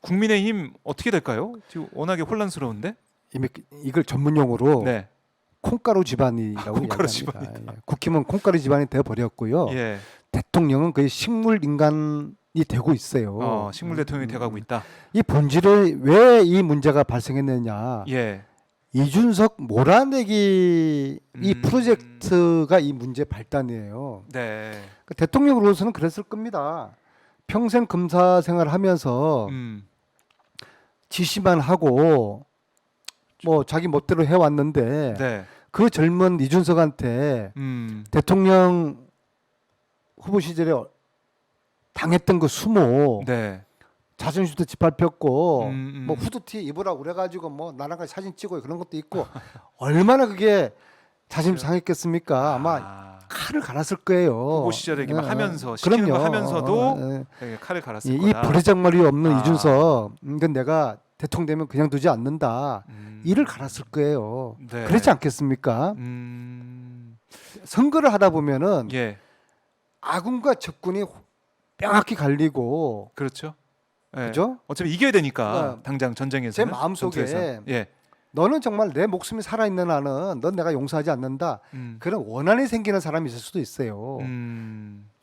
국민의힘 어떻게 될까요? 지금 워낙에 혼란스러운데. 이미 이걸 전문용어로 네. 콩가루 집안이라고 콩가루 이야기합니다. 예. 국힘은 콩가루 집안이 돼 버렸고요. 예. 대통령은 거의 식물 인간이 되고 있어요. 식물 대통령이 돼가고 있다. 이 본질을 왜 이 문제가 발생했느냐? 예. 이준석 몰아내기 이 음. 프로젝트가 이 문제 발단이에요. 네. 그러니까 대통령으로서는 그랬을 겁니다. 평생 검사 생활하면서 지시만 하고 뭐 자기 멋대로 해왔는데 네. 그 젊은 이준석한테 대통령 후보 시절에 당했던 그 수모 네. 자존심도 짓밟혔고 뭐 음. 후드티 입으라고 그래가지고 뭐 나랑 같이 사진 찍고 그런 것도 있고 얼마나 그게 자존심 상했겠습니까? 아마 칼을 갈았을 거예요. 후보 시절에 이렇게 막 예, 하면서 시키는 그럼요. 거 하면서도 예. 예, 칼을 갈았을 이 거다. 버리장머리 없는 아. 이준석 이건 내가 대통령 되면 그냥 두지 않는다. 이를 갈았을 거예요. 네. 그렇지 않겠습니까? 선거를 하다 보면은 예. 아군과 적군이 명확히 갈리고 그렇죠. 예. 그죠? 어차피 이겨야 되니까 네. 당장 전쟁에서 제 마음속에 예. 너는 정말 내 목숨이 살아있는 한은 넌 내가 용서하지 않는다. 그런 원한이 생기는 사람이 있을 수도 있어요.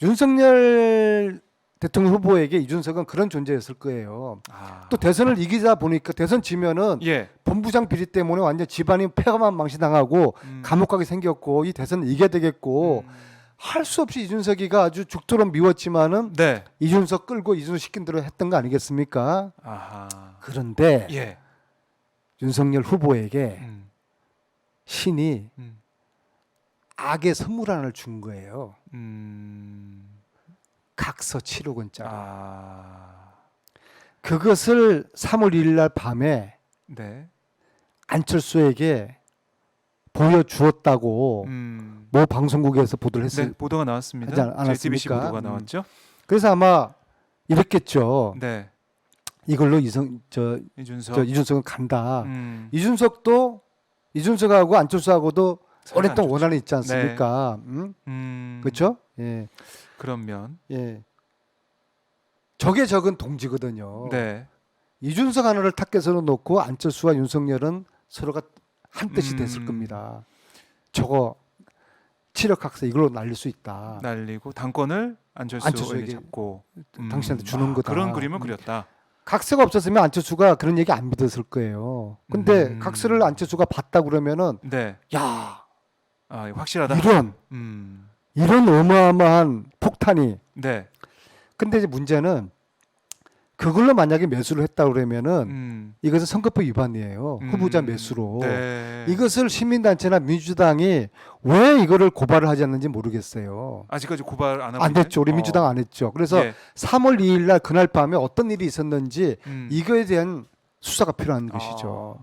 윤석열 대통령 후보에게 이준석은 그런 존재였을 거예요. 또 대선을 이기다 보니까 대선 지면은 예. 본부장 비리 때문에 완전 집안이 폐가만 망신당하고 감옥 가게 생겼고 이 대선을 이겨야 되겠고 할 수 없이 이준석이가 아주 죽도록 미웠지만은 네. 이준석 끌고 이준석 시킨 대로 했던 거 아니겠습니까? 아하. 그런데 예. 윤석열 후보에게 음. 신이 음. 악의 선물 하나를 준 거예요. 음. 각서 7억 원짜리. 아. 그것을 3월 1일 날 밤에 네. 안철수에게 보여주었다고 모 방송국에서 보도를 네, 했어요. 보도가 나왔습니다. 하지 않았습니까? JTBC 보도가 나왔죠. 그래서 아마 이랬겠죠. 네. 이걸로 이준석. 이준석은 간다. 이준석하고 안철수하고도 오랫동안 원한이 있지 않습니까? 그렇죠? 예. 그런 면. 예. 적의 적은 동지거든요. 네. 이준석 하나를 타겟으로 놓고 안철수와 윤석열은 서로가 한 뜻이 됐을 겁니다. 저거 7억 학세 이걸로 날릴 수 있다. 날리고 당권을 안철수에게 잡고 당신한테 주는 거다. 그런 그림을 그렸다. 각서가 없었으면 안철수가 그런 얘기 안 믿었을 거예요. 근데 각서를 안철수가 봤다 그러면은 네. 야, 확실하다. 이런 어마어마한 폭탄이. 네. 근데 이제 문제는 그걸로 만약에 매수를 했다 그러면은 이것은 선거법 위반이에요. 후보자 매수로. 네. 이것을 시민단체나 민주당이 왜 이거를 고발을 하지 않는지 모르겠어요. 아직까지 고발 안 하고 안 됐죠. 우리 민주당 안 했죠. 그래서 3월 2일 날 그날 밤에 어떤 일이 있었는지 이거에 대한 수사가 필요한 것이죠.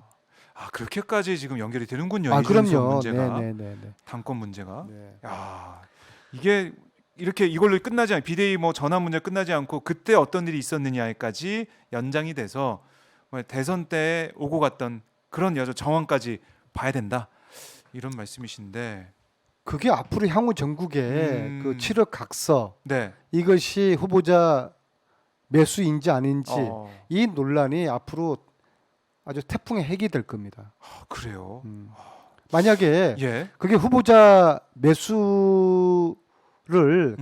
그렇게까지 지금 연결이 되는군요. 그럼요. 이준석 문제가. 네. 당권 문제가. 네. 야, 이게 이렇게 이걸로 끝나지 않고 비대위 뭐 전환 문제 끝나지 않고 그때 어떤 일이 있었느냐까지 연장이 돼서 대선 때 오고 갔던 그런 여러 정황까지 봐야 된다. 이런 말씀이신데 그게 앞으로 향후 전국에 그 7억 각서 네. 이것이 후보자 매수인지 아닌지 이 논란이 앞으로 아주 태풍의 핵이 될 겁니다. 그래요. 만약에 예. 그게 후보자 매수를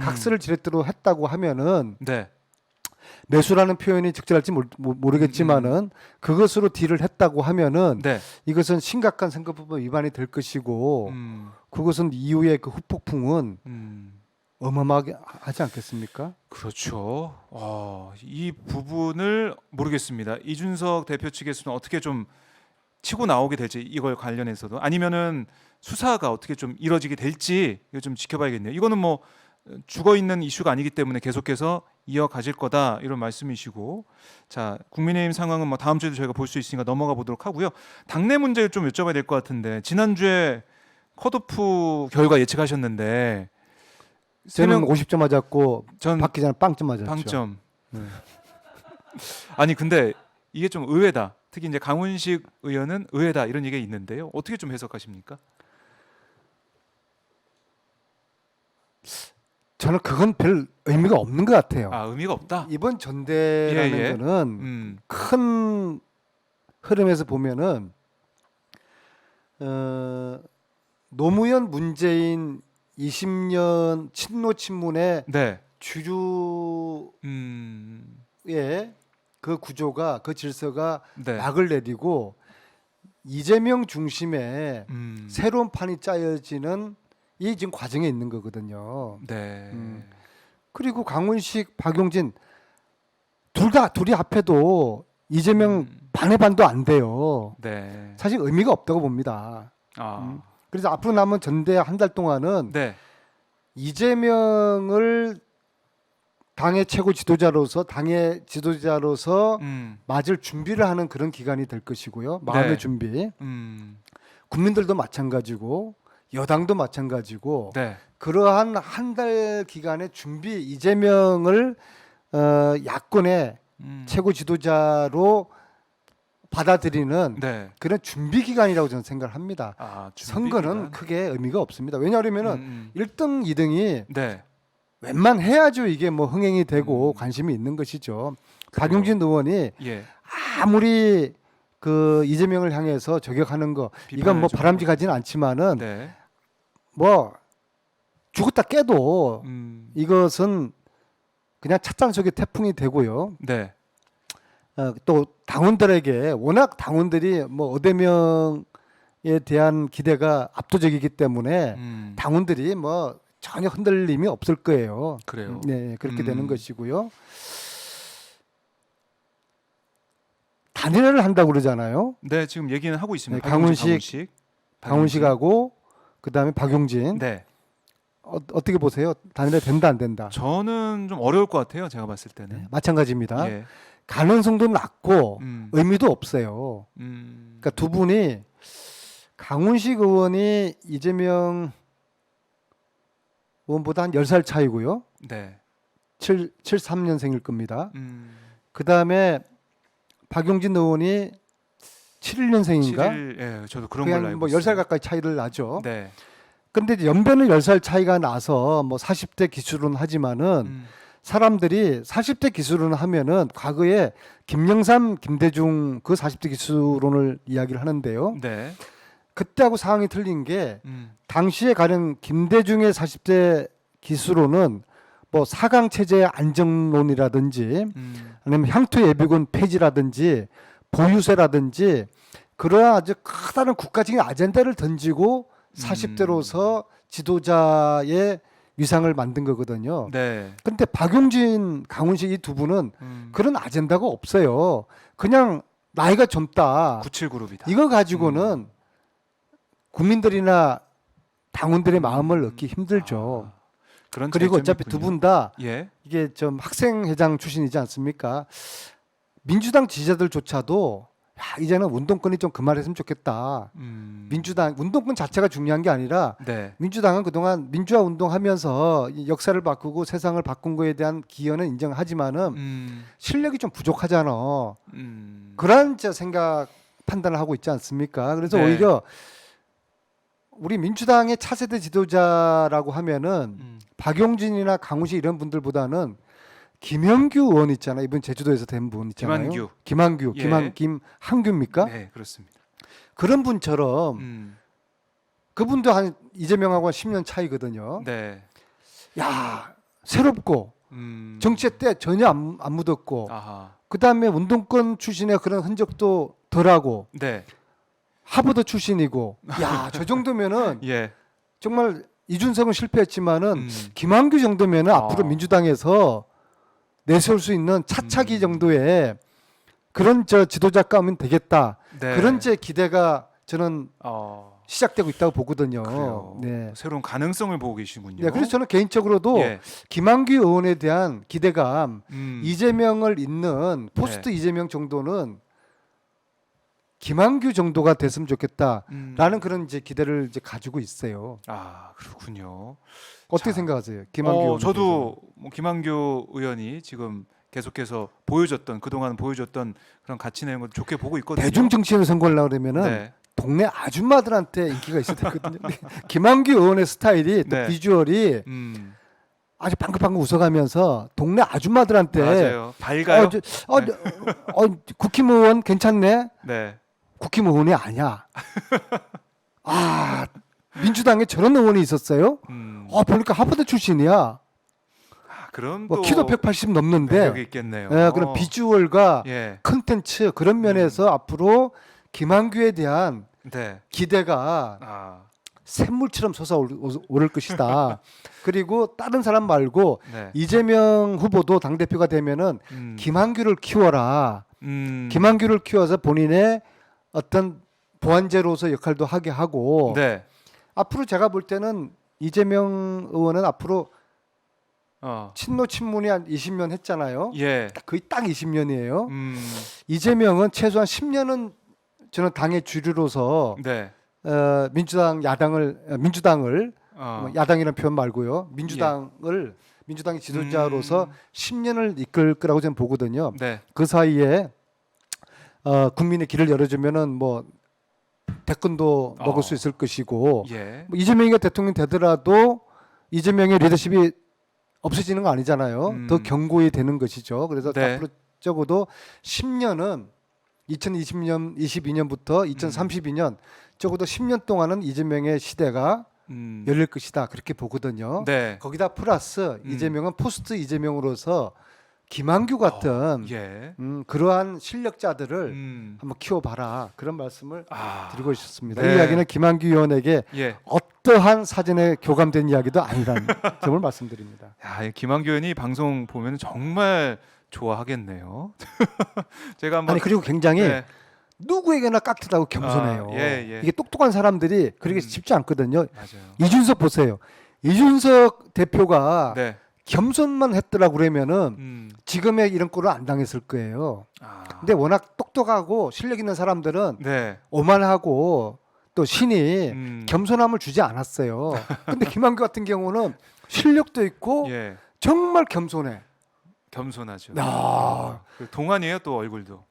각서를 지렛대로 했다고 하면은 네. 매수라는 표현이 적절할지 모르겠지만은 그것으로 딜을 했다고 하면은 네. 이것은 심각한 선거법 위반이 될 것이고 그것은 이후에 그 후폭풍은 어마어마하게 하지 않겠습니까? 그렇죠. 이 부분을 모르겠습니다. 이준석 대표 측에서는 어떻게 좀 치고 나오게 될지 이걸 관련해서도 아니면은 수사가 어떻게 좀 이뤄지게 될지 이거 좀 지켜봐야겠네요. 이거는 뭐 죽어 있는 이슈가 아니기 때문에 계속해서 이어가질 거다 이런 말씀이시고, 자 국민의힘 상황은 뭐 다음 주에도 저희가 볼 수 있으니까 넘어가 보도록 하고요. 당내 문제를 좀 여쭤봐야 될 것 같은데 지난주에 컷오프 결과 예측하셨는데 저는 50점 맞았고 전 받기 전에 빵점 맞았죠. 빵점. 아니 근데 이게 좀 의외다. 특히 이제 강훈식 의원은 의외다 이런 얘기가 있는데요. 어떻게 좀 해석하십니까? 저는 그건 별 의미가 없는 것 같아요. 아, 의미가 없다. 이번 전대라는 예, 예. 거는 큰 흐름에서 보면은 노무현 문재인 20년 친노 친문의 네. 주류의 그 구조가 그 질서가 네. 막을 내리고 이재명 중심의 음. 새로운 판이 짜여지는 이 지금 과정에 있는 거거든요. 네. 그리고 강훈식, 박용진 둘이 합해도 이재명 반의 반도 안 돼요. 네. 사실 의미가 없다고 봅니다. 아. 그래서 앞으로 남은 전대 한 달 동안은 네. 이재명을 당의 최고 지도자로서 맞을 준비를 하는 그런 기간이 될 것이고요. 마음의 네. 준비. 음. 국민들도 마찬가지고 여당도 마찬가지고 네. 그러한 한 달 기간의 준비 이재명을 야권의 최고 지도자로 받아들이는 네. 그런 준비 기간이라고 저는 생각을 합니다. 아, 준비 선거는 기간? 크게 의미가 없습니다. 왜냐하면은 음. 1등, 2등이 네. 웬만해야죠. 이게 뭐 흥행이 되고 관심이 있는 것이죠. 박용진 의원이 예. 아무리 그 이재명을 향해서 저격하는 거 이건 뭐 비판을 바람직하지는 않지만은 네. 뭐 죽었다 깨도 이것은 그냥 찻잔 속의 태풍이 되고요. 네. 또 당원들에게 워낙 당원들이 뭐 어대명에 대한 기대가 압도적이기 때문에 당원들이 뭐 전혀 흔들림이 없을 거예요. 그래요. 네, 그렇게 되는 것이고요. 단일화를 한다고 그러잖아요. 네, 지금 얘기는 하고 있습니다. 네, 강훈식하고 그다음에 박용진. 네. 어떻게 보세요? 단일화 된다 안 된다? 저는 좀 어려울 것 같아요. 제가 봤을 때는. 네, 마찬가지입니다. 예. 가능성도 낮고 의미도 없어요. 음. 그러니까 두 분이 강훈식 의원이 이재명 의원보다 한 10살 차이고요. 네. 73년생일 겁니다. 그다음에 박용진 의원이 71년생인가? 7일, 예, 저도 그런 걸로 그냥 알고 뭐 있어요. 10살 가까이 차이를 나죠. 네. 근데 이제 연배는 10살 차이가 나서 뭐 40대 기수로는 하지만은 사람들이 40대 기수론을 하면은 과거에 김영삼, 김대중 그 40대 기수론을 이야기를 하는데요. 네. 그때하고 상황이 틀린 게 당시에 가령 김대중의 40대 기수론은 뭐 사강 체제 안정론이라든지 아니면 향토 예비군 폐지라든지 보유세라든지 그러한 아주 커다란 국가적인 아젠다를 던지고 40대로서 지도자의 위상을 만든 거거든요. 네. 근데 박용진, 강훈식 이 두 분은 그런 아젠다가 없어요. 그냥 나이가 젊다. 97그룹이다. 이거 가지고는 국민들이나 당원들의 마음을 얻기 힘들죠. 그런 그리고 어차피 차이점이 두 분 다 예. 이게 좀 학생회장 출신이지 않습니까? 민주당 지지자들조차도 야, 이제는 운동권이 좀 그만했으면 좋겠다. 민주당 운동권 자체가 중요한 게 아니라 네. 민주당은 그동안 민주화 운동하면서 이 역사를 바꾸고 세상을 바꾼 거에 대한 기여는 인정하지만은 실력이 좀 부족하잖아. 그런 생각 판단을 하고 있지 않습니까? 그래서 네. 오히려 우리 민주당의 차세대 지도자라고 하면은 박용진이나 강훈식 이런 분들보다는 김영규 의원 있잖아요. 이번 제주도에서 된 분 있잖아요. 김한규, 예. 김한규입니까? 네, 그렇습니다. 그런 분처럼 그분도 한 이재명하고 한 10년 차이거든요. 네. 야, 새롭고 정치에 때 전혀 안 묻었고 아하. 그다음에 운동권 출신의 그런 흔적도 덜하고 네. 하버드 출신이고 야, 저 정도면은 예. 정말 이준석은 실패했지만은 김한규 정도면은 앞으로 민주당에서 내세울 수 있는 차차기 정도의 그런 지도자가 하면 되겠다. 네. 그런 기대가 저는 시작되고 있다고 보거든요. 그래요. 네. 새로운 가능성을 보고 계시군요. 네, 그래서 저는 개인적으로도 예. 김한규 의원에 대한 기대감, 이재명을 잇는 포스트 네. 이재명 정도는 김한규 정도가 됐으면 좋겠다라는 그런 기대를 가지고 있어요. 아, 그렇군요. 어떻게 자, 생각하세요, 김한규 의원? 저도 뭐 김한규 의원이 지금 계속해서 그동안 보여줬던 그런 가치 내용을 좋게 보고 있거든요. 대중 정치인을 선거하려고 그러면은 네. 동네 아줌마들한테 인기가 있어야 되거든요. 김한규 의원의 스타일이 또 네. 비주얼이 아주 방긋방긋 웃어가면서 동네 아줌마들한테 맞아요. 밝아요. 국힘의원 괜찮네. 네. 국힘의원이 아니야. 아, 민주당에 저런 의원이 있었어요? 보니까 하버드 출신이야. 그럼 뭐 또 키도 180 넘는데. 매력이 있겠네요. 예, 그런 비주얼과 예. 컨텐츠 그런 면에서 앞으로 김한규에 대한 네. 기대가 아. 샘물처럼 솟아오를 것이다. 그리고 다른 사람 말고 네. 이재명 후보도 당대표가 되면은 김한규를 키워라. 김한규를 키워서 본인의 어떤 보완제로서 역할도 하게 하고 네. 앞으로 제가 볼 때는 이재명 의원은 앞으로 친노 친문이 한 20년 했잖아요. 예. 거의 딱 20년이에요. 이재명은 최소한 10년은 저는 당의 주류로서 네. 민주당을 야당이라는 표현 말고요. 민주당의 지도자로서 10년을 이끌 거라고 저는 보거든요. 네. 그 사이에 국민의 길을 열어주면은 뭐 대권도 먹을 수 있을 것이고 예. 뭐 이재명이가 대통령 되더라도 이재명의 리더십이 없어지는 거 아니잖아요. 더 견고히 되는 것이죠. 그래서 네. 앞으로 적어도 10년은 2020년, 22년부터 2032년 적어도 10년 동안은 이재명의 시대가 열릴 것이다. 그렇게 보거든요. 네. 거기다 플러스 이재명은 포스트 이재명으로서 김한규 같은 예. 그러한 실력자들을 한번 키워봐라. 그런 말씀을 드리고 싶습니다. 네. 이 이야기는 김한규 의원에게 예. 어떠한 사전에 교감된 이야기도 아니라는 점을 말씀드립니다. 야, 이 김한규 의원이 방송 보면 정말 좋아하겠네요. 제가 한번 아니 그리고 굉장히 네. 누구에게나 깍듯하고 겸손해요. 예. 이게 똑똑한 사람들이 그렇게 쉽지 않거든요. 맞아요. 이준석 보세요. 이준석 대표가 네. 겸손만 했더라고 그러면은 지금의 이런 꼴을 안 당했을 거예요. 근데 워낙 똑똑하고 실력 있는 사람들은 네. 오만하고 또 신이 겸손함을 주지 않았어요. 근데 김한규 같은 경우는 실력도 있고 예. 정말 겸손해. 겸손하죠. 야. 그 동안이에요, 또 얼굴도.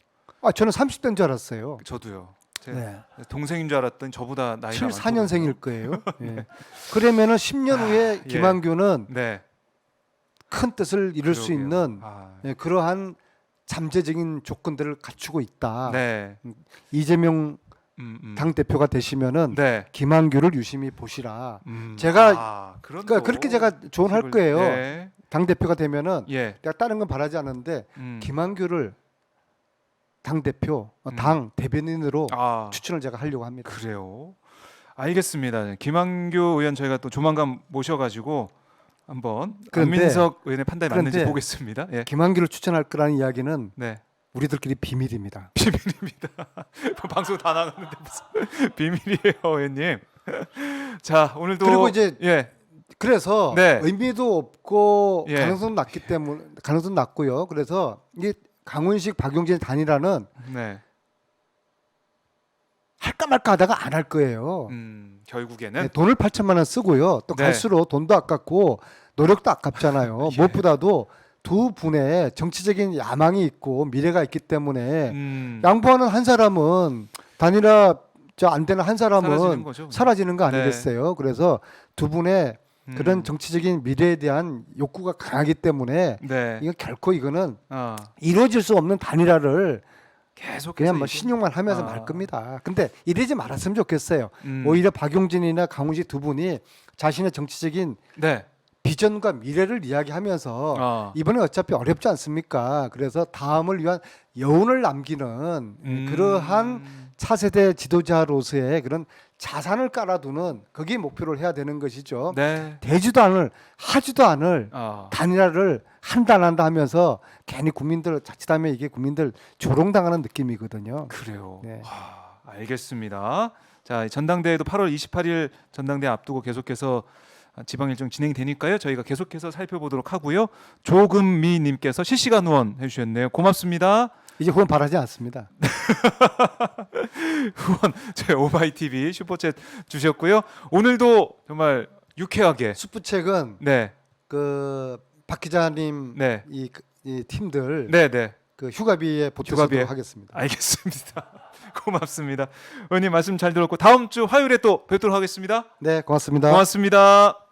저는 30대인 줄 알았어요. 저도요. 제 네. 동생인 줄 알았더니 저보다 나이가 74년생일 거예요. 예. 그러면은 10년 후에 예. 김한규는 네. 큰 뜻을 이룰 수 그러게요. 있는 그러한 잠재적인 조건들을 갖추고 있다. 네. 이재명 당 대표가 되시면은 네. 김한규를 유심히 보시라. 제가 그런 그러니까 그렇게 제가 조언할 거예요. 예. 당 대표가 되면은 예. 내가 다른 건 바라지 않는데 김한규를 당 대표, 당 대변인으로 추천을 제가 하려고 합니다. 그래요. 알겠습니다. 김한규 의원 저희가 또 조만간 모셔가지고 한번 안민석 의원의 판단이 맞는지 보겠습니다. 예. 김한규를 추천할 거라는 이야기는 네. 우리들끼리 비밀입니다. 비밀입니다. 방송 다 나갔는데 무슨 비밀이에요, 의원님. 자, 오늘도 그리고 이제 예. 그래서 네. 의미도 없고 예. 가능성 낮기 때문에 가능성 낮고요. 그래서 이게 강훈식, 박용진 단일화는 네. 할까 말까 하다가 안 할 거예요. 결국에는 네, 돈을 8천만 원 쓰고요. 또 네. 갈수록 돈도 아깝고 노력도 아깝잖아요. 예. 무엇보다도 두 분의 정치적인 야망이 있고 미래가 있기 때문에 양보하는 한 사람은 단일화 안 되는 한 사람은 사라지는 거 아니겠어요? 네. 그래서 두 분의 그런 정치적인 미래에 대한 욕구가 강하기 때문에 네. 이건 결코 이거는 이루어질 수 없는 단일화를 계속 그냥 뭐 신용만 하면서 말 겁니다. 근데 이러지 말았으면 좋겠어요. 오히려 박용진이나 강훈식 두 분이 자신의 정치적인 네. 비전과 미래를 이야기하면서 이번에 어차피 어렵지 않습니까? 그래서 다음을 위한 여운을 남기는 그러한 차세대 지도자로서의 그런 자산을 깔아두는 그게 목표를 해야 되는 것이죠. 네. 되지도 않을 하지도 않을 단일화를 한다 안 한다 하면서 괜히 국민들 자칫하면 이게 국민들 조롱당하는 느낌이거든요. 그래요. 네. 알겠습니다. 자, 전당대회도 8월 28일 전당대회 앞두고 계속해서 지방 일정 진행이 되니까요. 저희가 계속해서 살펴보도록 하고요. 조금미 님께서 실시간 후원 해주셨네요. 고맙습니다. 이제 후원 바라지 않습니다. 후원 저희 오마이TV 슈퍼챗 주셨고요. 오늘도 정말 유쾌하게 슈퍼챗은 네. 그 박 기자님 네. 이 팀들 네. 그 휴가비에 보태도록 하겠습니다. 알겠습니다. 고맙습니다. 의원님 말씀 잘 들었고 다음 주 화요일에 또 뵙도록 하겠습니다. 네, 고맙습니다. 고맙습니다.